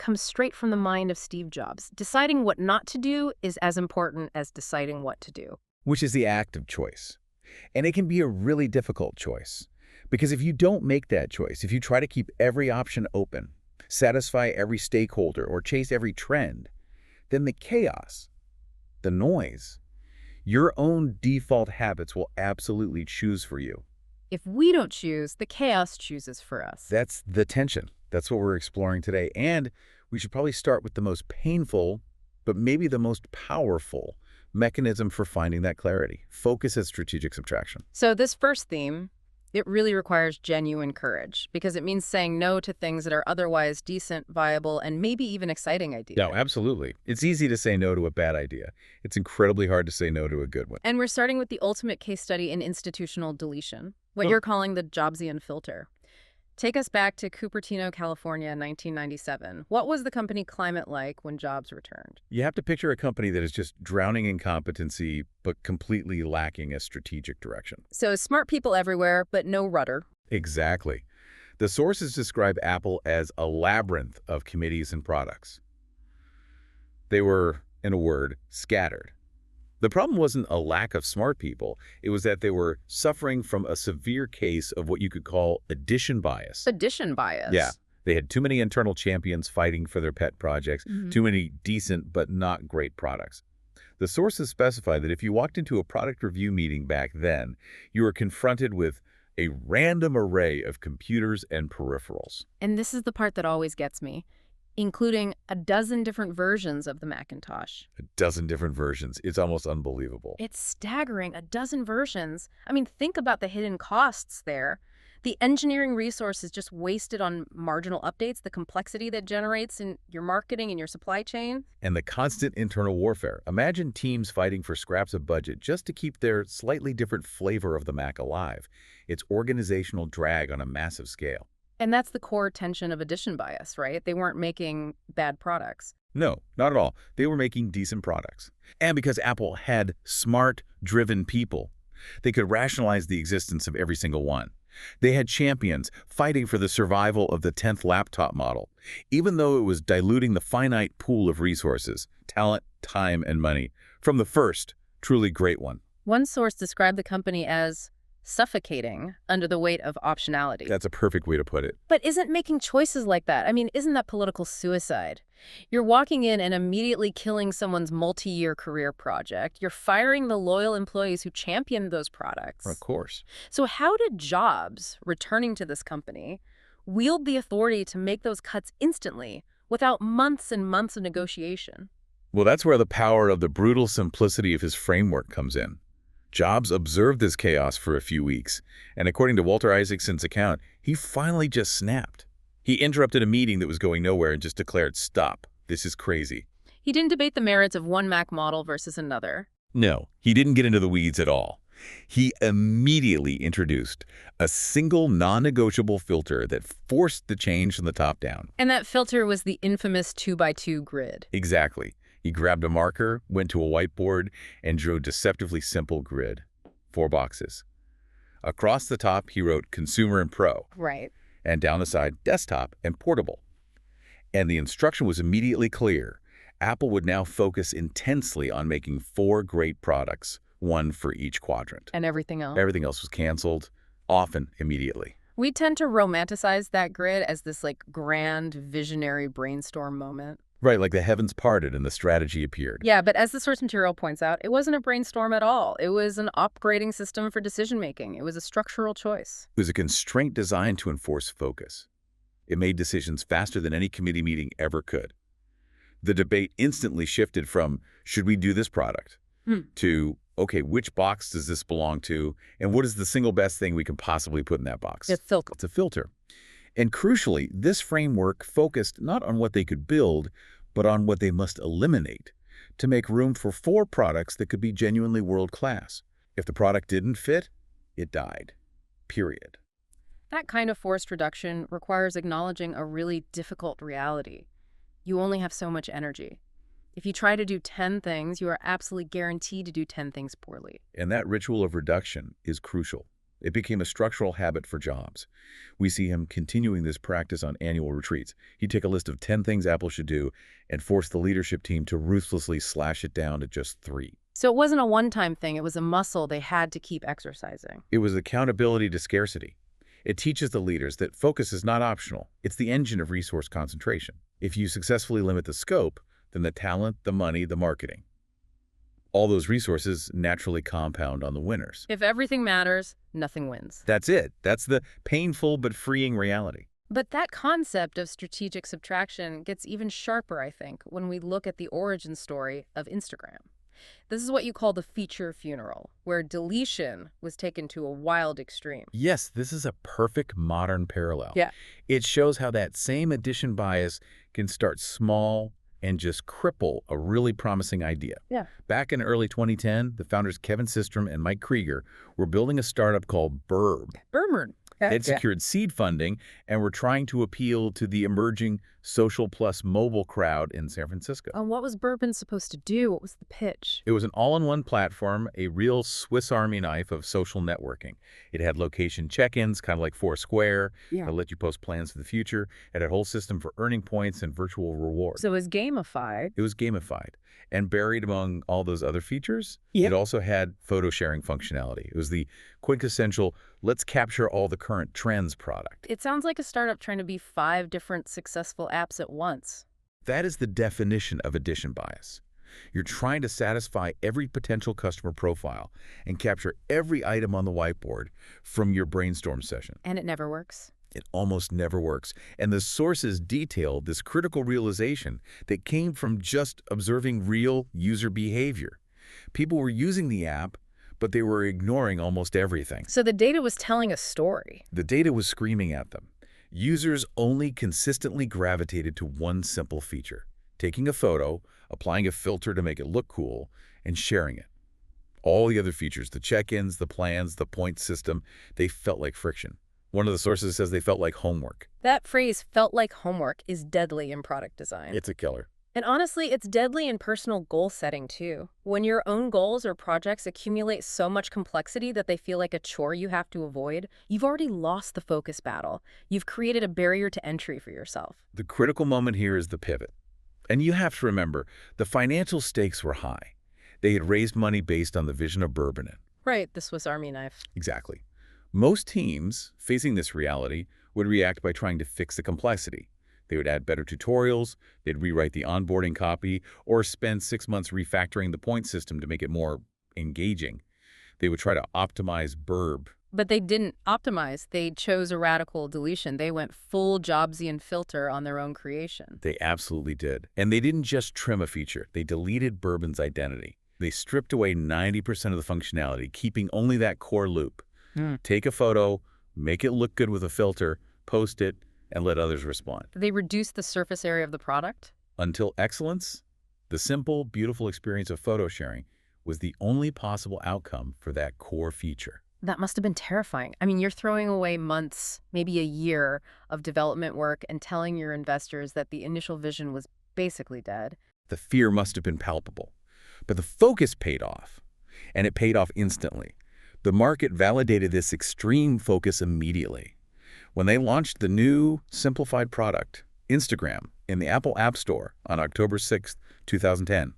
comes straight from the mind of Steve Jobs. Deciding what not to do is as important as deciding what to do. Which is the act of choice. And it can be a really difficult choice. Because if you don't make that choice, if you try to keep every option open, satisfy every stakeholder, or chase every trend, then the chaos, the noise, your own default habits will absolutely choose for you. If we don't choose, the chaos chooses for us. That's the tension. That's what we're exploring today. And we should probably start with the most painful, but maybe the most powerful mechanism for finding that clarity. Focus as strategic subtraction. So this first theme, it really requires genuine courage because it means saying no to things that are otherwise decent, viable, and maybe even exciting ideas. No, absolutely. It's easy to say no to a bad idea. It's incredibly hard to say no to a good one. And we're starting with the ultimate case study in institutional deletion, what you're calling the Jobsian filter. Take us back to Cupertino, California, 1997. What was the company climate like when Jobs returned? You have to picture a company that is just drowning in competency, but completely lacking a strategic direction. So smart people everywhere, but no rudder. Exactly. The sources describe Apple as a labyrinth of committees and products. They were, in a word, scattered. The problem wasn't a lack of smart people. It was that they were suffering from a severe case of what you could call addition bias. Addition bias. Yeah. They had too many internal champions fighting for their pet projects, too many decent but not great products. The sources specify that if you walked into a product review meeting back then, you were confronted with a random array of computers and peripherals. And this is the part that always gets me, including a dozen different versions of the Macintosh. A dozen different versions. It's almost unbelievable. It's staggering, a dozen versions. I mean, think about the hidden costs there. The engineering resources just wasted on marginal updates, the complexity that generates in your marketing and your supply chain. And the constant internal warfare. Imagine teams fighting for scraps of budget just to keep their slightly different flavor of the Mac alive. It's organizational drag on a massive scale. And that's the core tension of addition bias, right? They weren't making bad products. No, not at all. They were making decent products. And because Apple had smart, driven people, they could rationalize the existence of every single one. They had champions fighting for the survival of the 10th laptop model, even though it was diluting the finite pool of resources, talent, time, and money, from the first, truly great one. One source described the company as suffocating under the weight of optionality. That's a perfect way to put it. But isn't making choices like that, I mean, isn't that political suicide? You're walking in and immediately killing someone's multi-year career project. You're firing the loyal employees who championed those products. Of course. So how did Jobs, returning to this company, wield the authority to make those cuts instantly without months and months of negotiation? Well, that's where the power of the brutal simplicity of his framework comes in. Jobs observed this chaos for a few weeks, and according to Walter Isaacson's account, he finally just snapped. He interrupted a meeting that was going nowhere and just declared, "Stop. This is crazy." He didn't debate the merits of one Mac model versus another. No, he didn't get into the weeds at all. He immediately introduced a single non-negotiable filter that forced the change from the top down. And that filter was the infamous 2x2 grid. Exactly. He grabbed a marker, went to a whiteboard, and drew a deceptively simple grid. 4 boxes. Across the top, he wrote Consumer and Pro. Right. And down the side, Desktop and Portable. And the instruction was immediately clear. Apple would now focus intensely on making 4 great products, one for each quadrant. And everything else? Everything else was canceled, often immediately. We tend to romanticize that grid as this grand visionary brainstorm moment. Right, like the heavens parted and the strategy appeared. Yeah, but as the source material points out, it wasn't a brainstorm at all. It was an upgrading system for decision-making. It was a structural choice. It was a constraint designed to enforce focus. It made decisions faster than any committee meeting ever could. The debate instantly shifted from, should we do this product, to, okay, which box does this belong to, and what is the single best thing we can possibly put in that box? It's filter. It's a filter. And crucially, this framework focused not on what they could build, but on what they must eliminate to make room for 4 products that could be genuinely world-class. If the product didn't fit, it died. Period. That kind of forced reduction requires acknowledging a really difficult reality. You only have so much energy. If you try to do 10 things, you are absolutely guaranteed to do 10 things poorly. And that ritual of reduction is crucial. It became a structural habit for Jobs. We see him continuing this practice on annual retreats. He'd take a list of 10 things Apple should do and force the leadership team to ruthlessly slash it down to just 3. So it wasn't a one-time thing. It was a muscle they had to keep exercising. It was accountability to scarcity. It teaches the leaders that focus is not optional. It's the engine of resource concentration. If you successfully limit the scope, then the talent, the money, the marketing, all those resources naturally compound on the winners. If everything matters, nothing wins. That's it. That's the painful but freeing reality. But that concept of strategic subtraction gets even sharper, I think, when we look at the origin story of Instagram. This is what you call the feature funeral, where deletion was taken to a wild extreme. Yes, this is a perfect modern parallel. Yeah. It shows how that same addition bias can start small and just cripple a really promising idea. Yeah. Back in early 2010, the founders Kevin Systrom and Mike Krieger were building a startup called Burb. Burmerd. They'd secured seed funding and were trying to appeal to the emerging social plus mobile crowd in San Francisco. What was Bourbon supposed to do? What was the pitch? It was an all-in-one platform, a real Swiss Army knife of social networking. It had location check-ins, kind of like Foursquare. Yeah. It let you post plans for the future. It had a whole system for earning points and virtual rewards. So it was gamified. It was gamified. And buried among all those other features, Yep. it also had photo sharing functionality. It was the quintessential, let's capture all the current trends product. It sounds like a startup trying to be 5 different successful apps at once. That is the definition of addition bias. You're trying to satisfy every potential customer profile and capture every item on the whiteboard from your brainstorm session. And it never works. It almost never works. And the sources detail this critical realization that came from just observing real user behavior. People were using the app, but they were ignoring almost everything. So the data was telling a story. The data was screaming at them. Users only consistently gravitated to one simple feature: taking a photo, applying a filter to make it look cool, and sharing it. All the other features, the check-ins, the plans, the point system, they felt like friction. One of the sources says they felt like homework. That phrase, felt like homework, is deadly in product design. It's a killer. And honestly, it's deadly in personal goal setting too. When your own goals or projects accumulate so much complexity that they feel like a chore you have to avoid, you've already lost the focus battle. You've created a barrier to entry for yourself. The critical moment here is the pivot. And you have to remember, the financial stakes were high. They had raised money based on the vision of Bourbon. Right, the Swiss Army knife. Exactly. Most teams facing this reality would react by trying to fix the complexity. They would add better tutorials, they'd rewrite the onboarding copy, or spend 6 months refactoring the point system to make it more engaging. They would try to optimize Burb. But they didn't optimize. They chose a radical deletion. They went full Jobsian filter on their own creation. They absolutely did. And they didn't just trim a feature, they deleted Bourbon's identity. They stripped away 90% of the functionality, keeping only that core loop. Take a photo, make it look good with a filter, post it, and let others respond. They reduced the surface area of the product. Until excellence, the simple, beautiful experience of photo sharing was the only possible outcome for that core feature. That must have been terrifying. I mean, you're throwing away months, maybe a year of development work and telling your investors that the initial vision was basically dead. The fear must have been palpable. But the focus paid off, and it paid off instantly. The market validated this extreme focus immediately. When they launched the new, simplified product, Instagram, in the Apple App Store on October 6, 2010,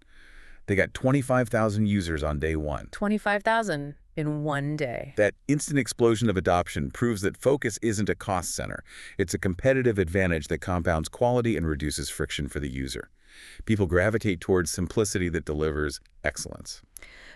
they got 25,000 users on day one. 25,000 in one day. That instant explosion of adoption proves that focus isn't a cost center. It's a competitive advantage that compounds quality and reduces friction for the user. People gravitate towards simplicity that delivers excellence.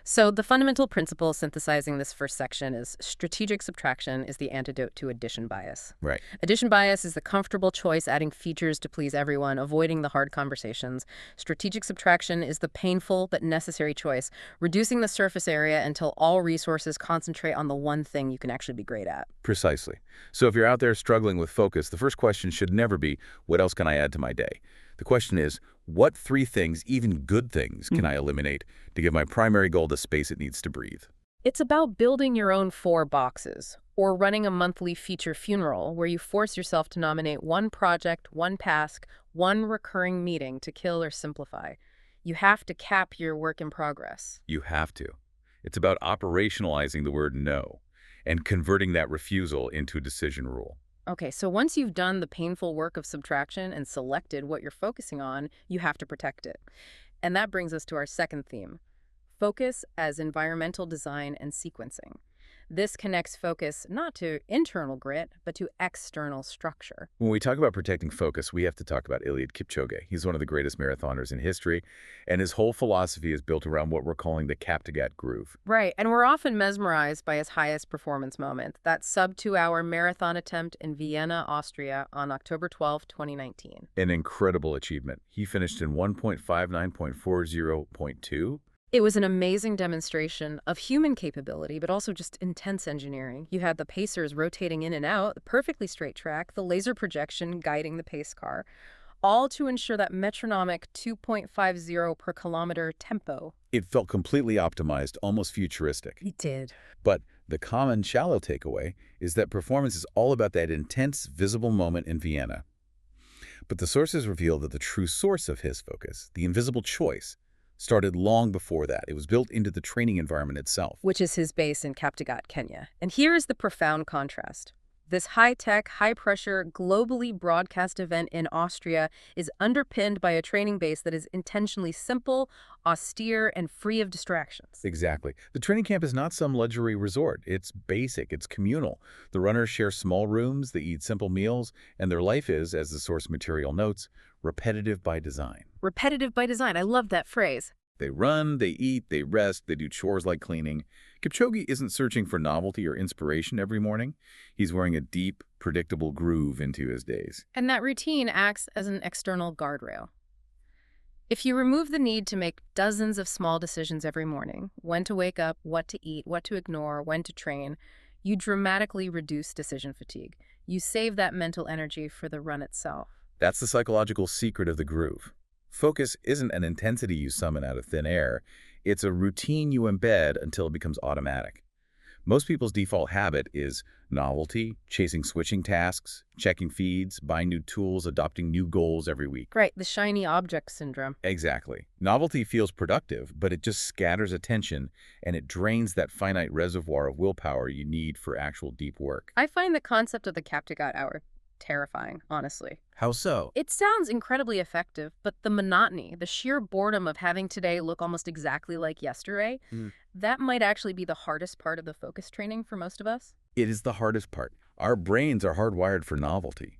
So the fundamental principle synthesizing this first section is strategic subtraction is the antidote to addition bias. Right. Addition bias is the comfortable choice adding features to please everyone, avoiding the hard conversations. Strategic subtraction is the painful but necessary choice, reducing the surface area until all resources concentrate on the one thing you can actually be great at. Precisely. So if you're out there struggling with focus, the first question should never be, what else can I add to my day? The question is, what 3 things, even good things, can I eliminate to give my primary goal the space it needs to breathe? It's about building your own 4 boxes, or running a monthly feature funeral where you force yourself to nominate one project, one task, one recurring meeting to kill or simplify. You have to cap your work in progress. You have to. It's about operationalizing the word no. and converting that refusal into a decision rule. Okay, so once you've done the painful work of subtraction and selected what you're focusing on, you have to protect it. And that brings us to our second theme, focus as environmental design and sequencing. This connects focus not to internal grit, but to external structure. When we talk about protecting focus, we have to talk about Eliud Kipchoge. He's one of the greatest marathoners in history, and his whole philosophy is built around what we're calling the Kaptagat groove. Right, and we're often mesmerized by his highest performance moment, that sub-2-hour marathon attempt in Vienna, Austria on October 12, 2019. An incredible achievement. He finished in 1:59.40.2. It was an amazing demonstration of human capability, but also just intense engineering. You had the pacers rotating in and out, the perfectly straight track, the laser projection guiding the pace car, all to ensure that metronomic 2.50 per kilometer tempo. It felt completely optimized, almost futuristic. It did. But the common shallow takeaway is that performance is all about that intense, visible moment in Vienna. But the sources reveal that the true source of his focus, the invisible choice, started long before that. It was built into the training environment itself. Which is his base in Kaptagat, Kenya. And here is the profound contrast. This high-tech, high-pressure, globally broadcast event in Austria is underpinned by a training base that is intentionally simple, austere, and free of distractions. Exactly. The training camp is not some luxury resort. It's basic. It's communal. The runners share small rooms, they eat simple meals, and their life is, as the source material notes, repetitive by design. Repetitive by design. I love that phrase. They run, they eat, they rest, they do chores like cleaning. Kipchoge isn't searching for novelty or inspiration every morning. He's wearing a deep, predictable groove into his days. And that routine acts as an external guardrail. If you remove the need to make dozens of small decisions every morning, when to wake up, what to eat, what to ignore, when to train, you dramatically reduce decision fatigue. You save that mental energy for the run itself. That's the psychological secret of the groove. Focus isn't an intensity you summon out of thin air. It's a routine you embed until it becomes automatic. Most people's default habit is novelty, chasing switching tasks, checking feeds, buying new tools, adopting new goals every week. Right, the shiny object syndrome. Exactly. Novelty feels productive, but it just scatters attention and it drains that finite reservoir of willpower you need for actual deep work. I find the concept of the Kaptagat hour terrifying, honestly. How so? It sounds incredibly effective, but the monotony, the sheer boredom of having today look almost exactly like yesterday, that might actually be the hardest part of the focus training for most of us. It is the hardest part. Our brains are hardwired for novelty.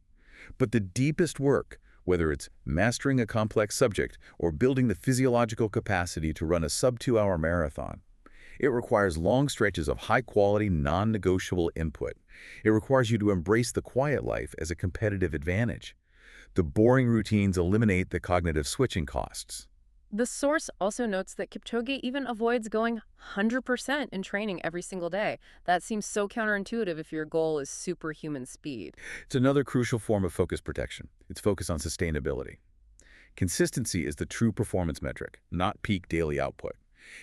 But the deepest work, whether it's mastering a complex subject or building the physiological capacity to run a sub-2-hour marathon, it requires long stretches of high-quality, non-negotiable input. It requires you to embrace the quiet life as a competitive advantage. The boring routines eliminate the cognitive switching costs. The source also notes that Kipchoge even avoids going 100% in training every single day. That seems so counterintuitive if your goal is superhuman speed. It's another crucial form of focus protection. It's focused on sustainability. Consistency is the true performance metric, not peak daily output.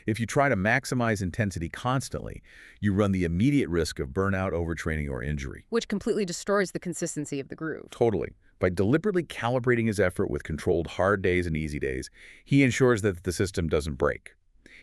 If you try to maximize intensity constantly, you run the immediate risk of burnout, overtraining, or injury. Which completely destroys the consistency of the groove. Totally. By deliberately calibrating his effort with controlled hard days and easy days, he ensures that the system doesn't break.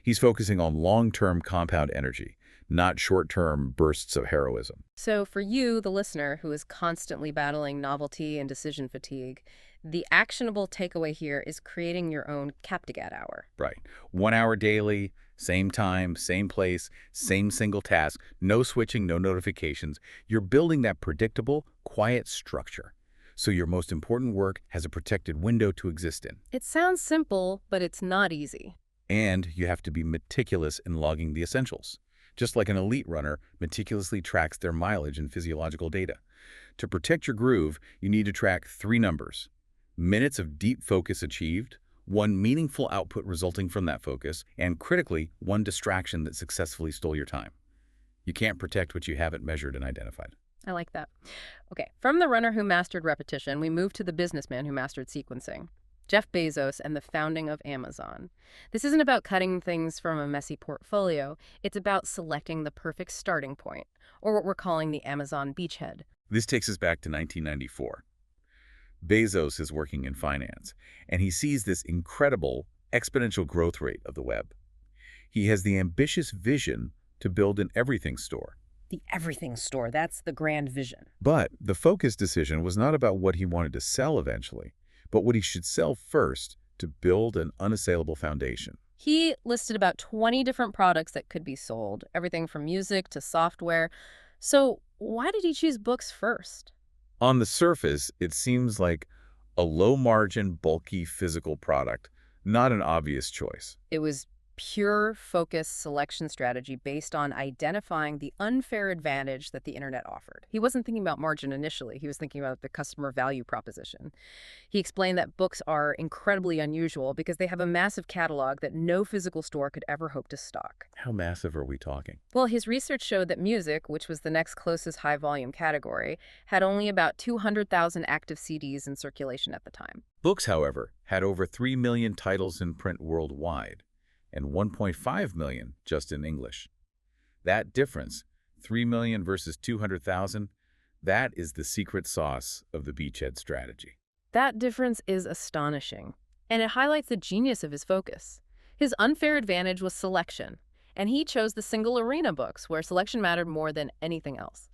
He's focusing on long-term compound energy, not short-term bursts of heroism. So for you, the listener, who is constantly battling novelty and decision fatigue, the actionable takeaway here is creating your own Kaptagat hour. Right. 1 hour daily, same time, same place, same single task, no switching, no notifications. You're building that predictable, quiet structure. So your most important work has a protected window to exist in. It sounds simple, but it's not easy. And you have to be meticulous in logging the essentials. Just like an elite runner meticulously tracks their mileage and physiological data. To protect your groove, you need to track 3 numbers. Minutes of deep focus achieved, 1 meaningful output resulting from that focus, and critically, 1 distraction that successfully stole your time. You can't protect what you haven't measured and identified. I like that. Okay, from the runner who mastered repetition, we move to the businessman who mastered sequencing. Jeff Bezos and the founding of Amazon. This isn't about cutting things from a messy portfolio. It's about selecting the perfect starting point, or what we're calling the Amazon beachhead. This takes us back to 1994. Bezos is working in finance, and he sees this incredible exponential growth rate of the web. He has the ambitious vision to build an everything store. the everything store. That's the grand vision. But the focus decision was not about what he wanted to sell eventually, but what he should sell first to build an unassailable foundation. He listed about 20 different products that could be sold, everything from music to software. So why did he choose books first? On the surface, it seems like a low-margin, bulky physical product, not an obvious choice. It was pure focus selection strategy based on identifying the unfair advantage that the internet offered. He wasn't thinking about margin initially. He was thinking about the customer value proposition. He explained that books are incredibly unusual because they have a massive catalog that no physical store could ever hope to stock. How massive are we talking? Well, his research showed that music, which was the next closest high-volume category, had only about 200,000 active CDs in circulation at the time. Books, however, had over 3 million titles in print worldwide, and 1.5 million just in English. That difference, 3 million versus 200,000, that is the secret sauce of the beachhead strategy. That difference is astonishing, and it highlights the genius of his focus. His unfair advantage was selection, and he chose the single arena books where selection mattered more than anything else.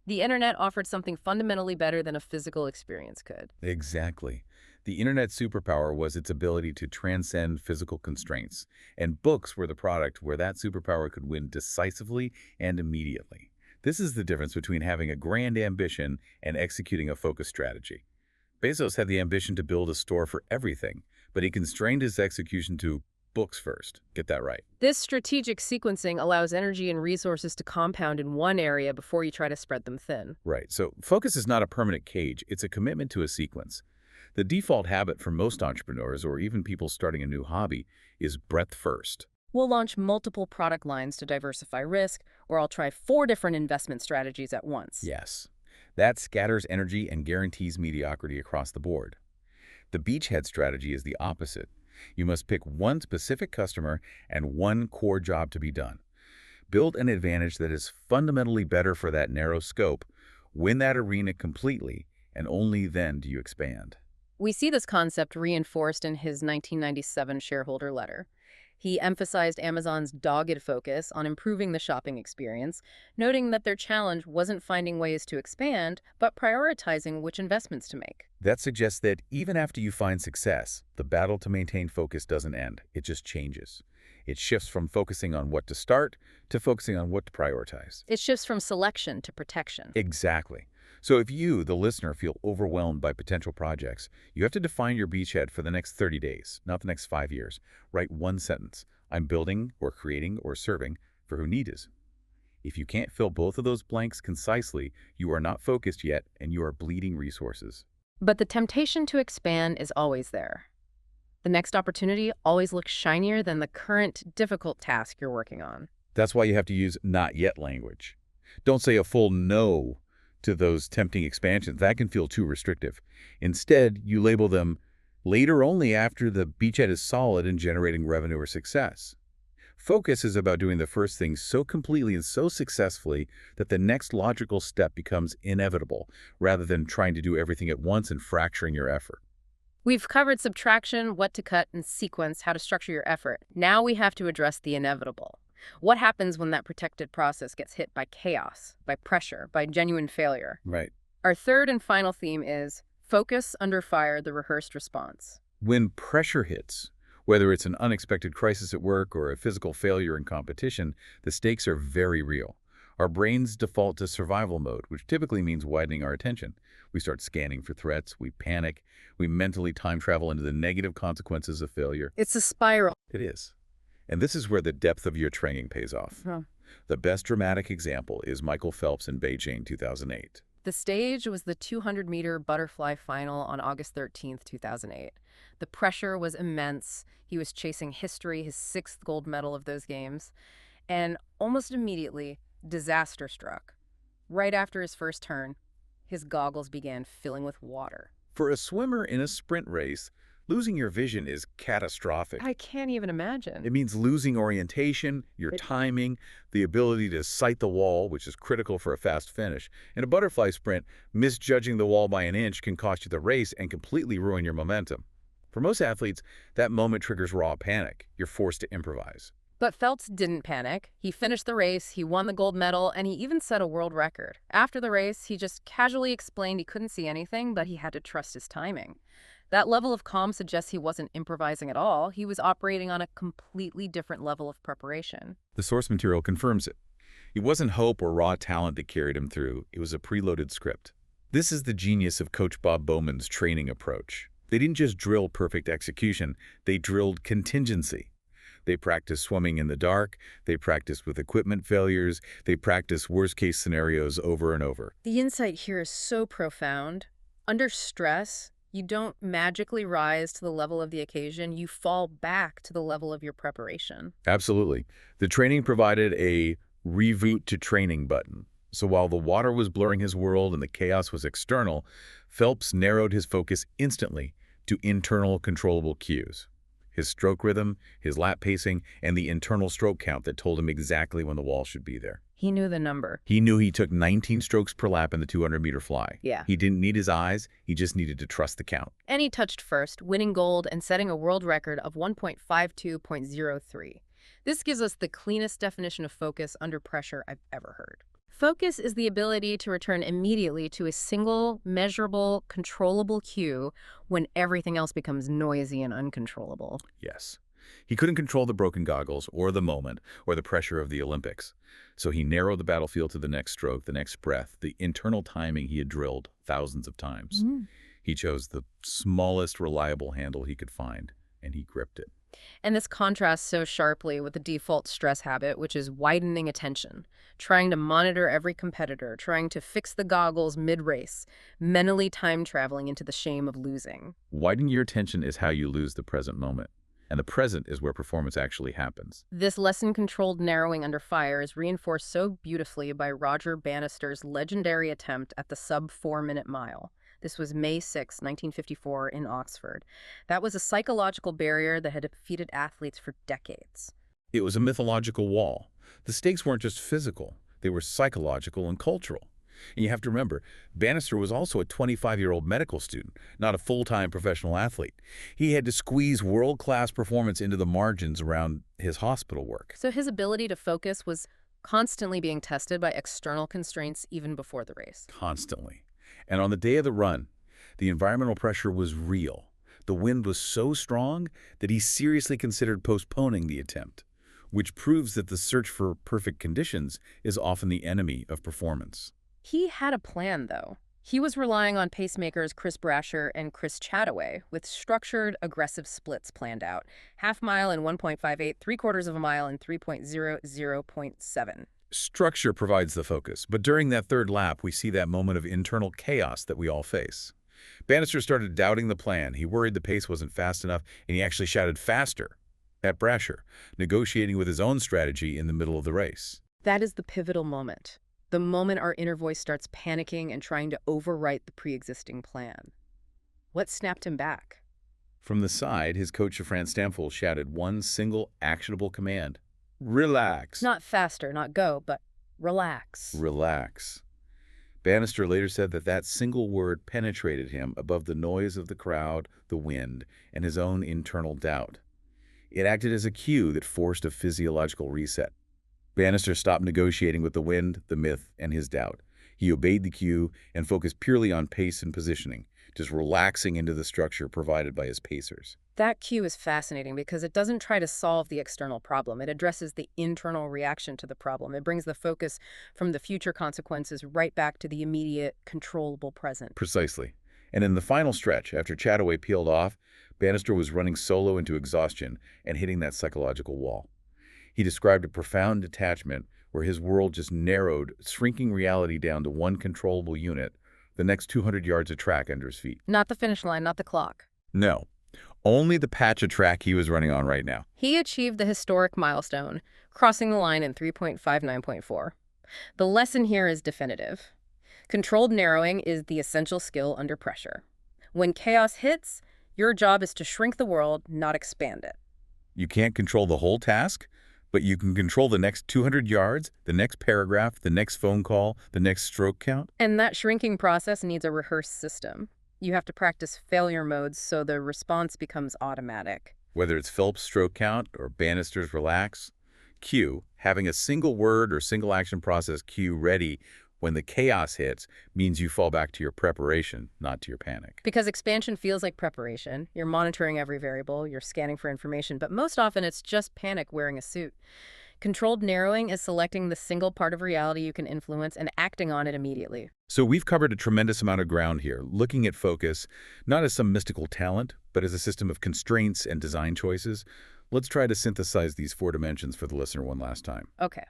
The internet offered something fundamentally better than a physical experience could. Exactly. The internet's superpower was its ability to transcend physical constraints, and books were the product where that superpower could win decisively and immediately. This is the difference between having a grand ambition and executing a focused strategy. Bezos had the ambition to build a store for everything, but he constrained his execution to books first. Get that right. This strategic sequencing allows energy and resources to compound in one area before you try to spread them thin. Right. So focus is not a permanent cage. It's a commitment to a sequence. The default habit for most entrepreneurs, or even people starting a new hobby, is breadth first. We'll launch multiple product lines to diversify risk, or I'll try 4 different investment strategies at once. Yes. That scatters energy and guarantees mediocrity across the board. The beachhead strategy is the opposite. You must pick one specific customer and one core job to be done. Build an advantage that is fundamentally better for that narrow scope, win that arena completely, and only then do you expand. We see this concept reinforced in his 1997 shareholder letter. He emphasized Amazon's dogged focus on improving the shopping experience, noting that their challenge wasn't finding ways to expand, but prioritizing which investments to make. That suggests that even after you find success, the battle to maintain focus doesn't end. It just changes. It shifts from focusing on what to start to focusing on what to prioritize. It shifts from selection to protection. Exactly. So if you, the listener, feel overwhelmed by potential projects, you have to define your beachhead for the next 30 days, not the next 5 years. Write one sentence. I'm building or creating or serving for who need is. If you can't fill both of those blanks concisely, you are not focused yet and you are bleeding resources. But the temptation to expand is always there. The next opportunity always looks shinier than the current difficult task you're working on. That's why you have to use not yet language. Don't say a full no to those tempting expansions. That can feel too restrictive. Instead, you label them later only after the beachhead is solid and generating revenue or success. Focus is about doing the first thing so completely and so successfully that the next logical step becomes inevitable, rather than trying to do everything at once and fracturing your effort. We've covered subtraction, what to cut, and sequence, how to structure your effort. Now we have to address the inevitable. What happens when that protected process gets hit by chaos, by pressure, by genuine failure? Right. Our third and final theme is focus under fire, the rehearsed response. When pressure hits, whether it's an unexpected crisis at work or a physical failure in competition, the stakes are very real. Our brains default to survival mode, which typically means widening our attention. We start scanning for threats, we panic, we mentally time travel into the negative consequences of failure. It's a spiral. It is. And this is where the depth of your training pays off. The best dramatic example is Michael Phelps in Beijing 2008. The stage was the 200-meter butterfly final on August 13th, 2008. The pressure was immense. He was chasing history, his 6th gold medal of those games. And almost immediately, disaster struck. Right after his first turn, his goggles began filling with water. For a swimmer in a sprint race, losing your vision is catastrophic. I can't even imagine. It means losing orientation, your timing, the ability to sight the wall, which is critical for a fast finish. In a butterfly sprint, misjudging the wall by an inch can cost you the race and completely ruin your momentum. For most athletes, that moment triggers raw panic. You're forced to improvise. But Phelps didn't panic. He finished the race, he won the gold medal, and he even set a world record. After the race, he just casually explained he couldn't see anything, but he had to trust his timing. That level of calm suggests he wasn't improvising at all. He was operating on a completely different level of preparation. The source material confirms it. It wasn't hope or raw talent that carried him through. It was a preloaded script. This is the genius of Coach Bob Bowman's training approach. They didn't just drill perfect execution, they drilled contingency. They practiced swimming in the dark, they practiced with equipment failures, they practiced worst-case scenarios over and over. The insight here is so profound. Under stress, you don't magically rise to the level of the occasion, you fall back to the level of your preparation. Absolutely. The training provided a reboot to training button. So while the water was blurring his world and the chaos was external, Phelps narrowed his focus instantly to internal controllable cues. His stroke rhythm, his lap pacing, and the internal stroke count that told him exactly when the wall should be there. He knew the number. He knew he took 19 strokes per lap in the 200-meter fly. Yeah. He didn't need his eyes, he just needed to trust the count. And he touched first, winning gold and setting a world record of 1.52.03. This gives us the cleanest definition of focus under pressure I've ever heard. Focus is the ability to return immediately to a single, measurable, controllable cue when everything else becomes noisy and uncontrollable. Yes. He couldn't control the broken goggles or the moment or the pressure of the Olympics. So he narrowed the battlefield to the next stroke, the next breath, the internal timing he had drilled thousands of times. He chose the smallest reliable handle he could find, and he gripped it. And this contrasts so sharply with the default stress habit, which is widening attention, trying to monitor every competitor, trying to fix the goggles mid-race, mentally time-traveling into the shame of losing. Widening your attention is how you lose the present moment, and the present is where performance actually happens. This lesson-controlled narrowing under fire is reinforced so beautifully by Roger Bannister's legendary attempt at the sub-4-minute mile. This was May 6, 1954, in Oxford. That was a psychological barrier that had defeated athletes for decades. It was a mythological wall. The stakes weren't just physical, they were psychological and cultural. And you have to remember, Bannister was also a 25-year-old medical student, not a full-time professional athlete. He had to squeeze world-class performance into the margins around his hospital work. So his ability to focus was constantly being tested by external constraints even before the race. Constantly. And on the day of the run, the environmental pressure was real. The wind was so strong that he seriously considered postponing the attempt, which proves that the search for perfect conditions is often the enemy of performance. He had a plan, though. He was relying on pacemakers Chris Brasher and Chris Chataway, with structured, aggressive splits planned out. Half mile in 1.58, three-quarters of a mile in 3.00.7. Structure provides the focus, but during that third lap, we see that moment of internal chaos that we all face. Bannister started doubting the plan. He worried the pace wasn't fast enough, and he actually shouted faster at Brasher, negotiating with his own strategy in the middle of the race. That is the pivotal moment. The moment our inner voice starts panicking and trying to overwrite the pre-existing plan. What snapped him back? From the side, his coach, Franz Stampfl, shouted one single actionable command. Relax. Not faster, not go, but relax. Relax. Bannister later said that that single word penetrated him above the noise of the crowd, the wind, and his own internal doubt. It acted as a cue that forced a physiological reset. Bannister stopped negotiating with the wind, the myth, and his doubt. He obeyed the cue and focused purely on pace and positioning, just relaxing into the structure provided by his pacers. That cue is fascinating because it doesn't try to solve the external problem. It addresses the internal reaction to the problem. It brings the focus from the future consequences right back to the immediate, controllable present. Precisely. And in the final stretch, after Chataway peeled off, Bannister was running solo into exhaustion and hitting that psychological wall. He described a profound detachment where his world just narrowed, shrinking reality down to one controllable unit, the next 200 yards of track under his feet. Not the finish line, not the clock. No, only the patch of track he was running on right now. He achieved the historic milestone, crossing the line in 3.59.4. The lesson here is definitive. Controlled narrowing is the essential skill under pressure. When chaos hits, your job is to shrink the world, not expand it. You can't control the whole task, but you can control the next 200 yards, the next paragraph, the next phone call, the next stroke count. And that shrinking process needs a rehearsed system. You have to practice failure modes so the response becomes automatic. Whether it's Phelps' stroke count or Bannister's relax, Q, having a single word or single action process Q ready when the chaos hits means you fall back to your preparation, not to your panic. Because expansion feels like preparation. You're monitoring every variable, you're scanning for information, but most often it's just panic wearing a suit. Controlled narrowing is selecting the single part of reality you can influence and acting on it immediately. So we've covered a tremendous amount of ground here, looking at focus not as some mystical talent, but as a system of constraints and design choices. Let's try to synthesize these 4 dimensions for the listener one last time. Okay.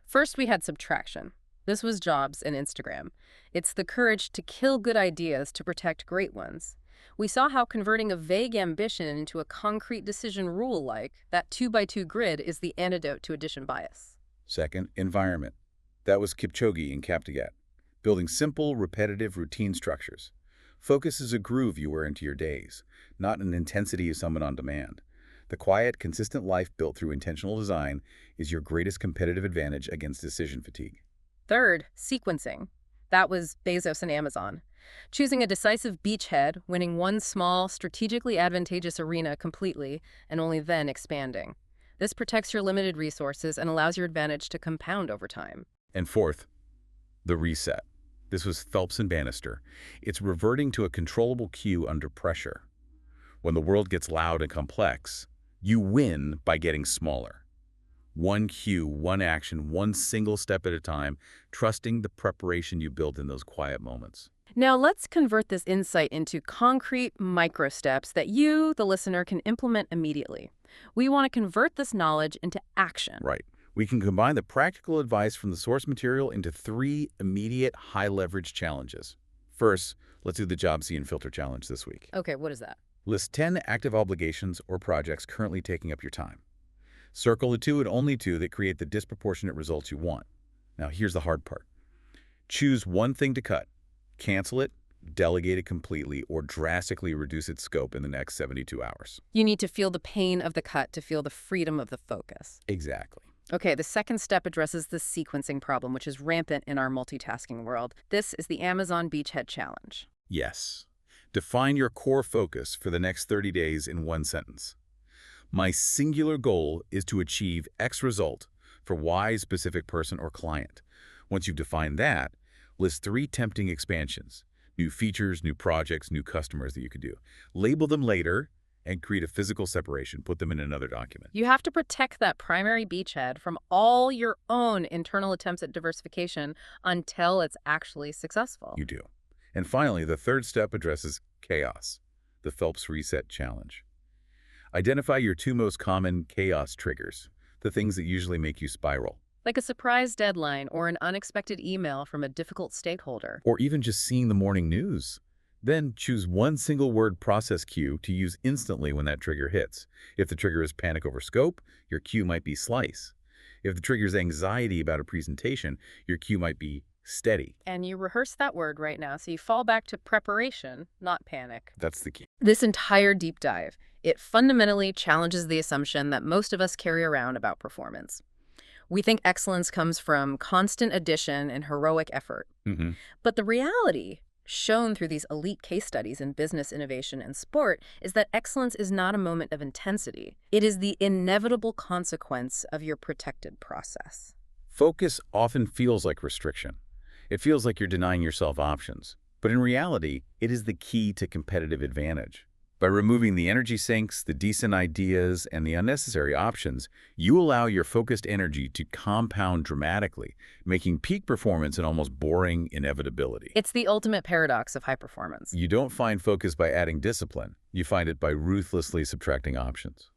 First, we had subtraction. This was Jobs and Instagram. It's the courage to kill good ideas to protect great ones. We saw how converting a vague ambition into a concrete decision rule like that 2x2 grid is the antidote to addition bias. Second, environment. That was Kipchoge in Kaptagat, building simple, repetitive routine structures. Focus is a groove you wear into your days, not an intensity you summon on demand. The quiet, consistent life built through intentional design is your greatest competitive advantage against decision fatigue. Third, sequencing. That was Bezos and Amazon. Choosing a decisive beachhead, winning one small, strategically advantageous arena completely, and only then expanding. This protects your limited resources and allows your advantage to compound over time. And fourth, the reset. This was Phelps and Bannister. It's reverting to a controllable cue under pressure. When the world gets loud and complex, you win by getting smaller. One cue, one action, one single step at a time, trusting the preparation you build in those quiet moments. Now let's convert this insight into concrete micro steps that you, the listener, can implement immediately. We want to convert this knowledge into action. Right. We can combine the practical advice from the source material into 3 immediate high-leverage challenges. First, let's do the Jobs and Filter challenge this week. Okay, what is that? List 10 active obligations or projects currently taking up your time. Circle the 2 and only 2 that create the disproportionate results you want. Now, here's the hard part. Choose one thing to cut. Cancel it, delegate it completely, or drastically reduce its scope in the next 72 hours. You need to feel the pain of the cut to feel the freedom of the focus. Exactly. Okay, the second step addresses the sequencing problem, which is rampant in our multitasking world. This is the Amazon Beachhead Challenge. Yes. Define your core focus for the next 30 days in one sentence. My singular goal is to achieve X result for Y specific person or client. Once you've defined that, list 3 tempting expansions, new features, new projects, new customers that you could do. Label them later and create a physical separation. Put them in another document. You have to protect that primary beachhead from all your own internal attempts at diversification until it's actually successful. You do. And finally, the third step addresses chaos, the Phelps Reset Challenge. Identify your 2 most common chaos triggers, the things that usually make you spiral. Like a surprise deadline or an unexpected email from a difficult stakeholder. Or even just seeing the morning news. Then choose one single word process cue to use instantly when that trigger hits. If the trigger is panic over scope, your cue might be slice. If the trigger is anxiety about a presentation, your cue might be steady. And you rehearse that word right now, so you fall back to preparation, not panic. That's the key. This entire deep dive, it fundamentally challenges the assumption that most of us carry around about performance. We think excellence comes from constant addition and heroic effort. But the reality, shown through these elite case studies in business innovation and sport, is that excellence is not a moment of intensity. It is the inevitable consequence of your protected process. Focus often feels like restriction. It feels like you're denying yourself options. But in reality, it is the key to competitive advantage. By removing the energy sinks, the decent ideas, and the unnecessary options, you allow your focused energy to compound dramatically, making peak performance an almost boring inevitability. It's the ultimate paradox of high performance. You don't find focus by adding discipline. You find it by ruthlessly subtracting options.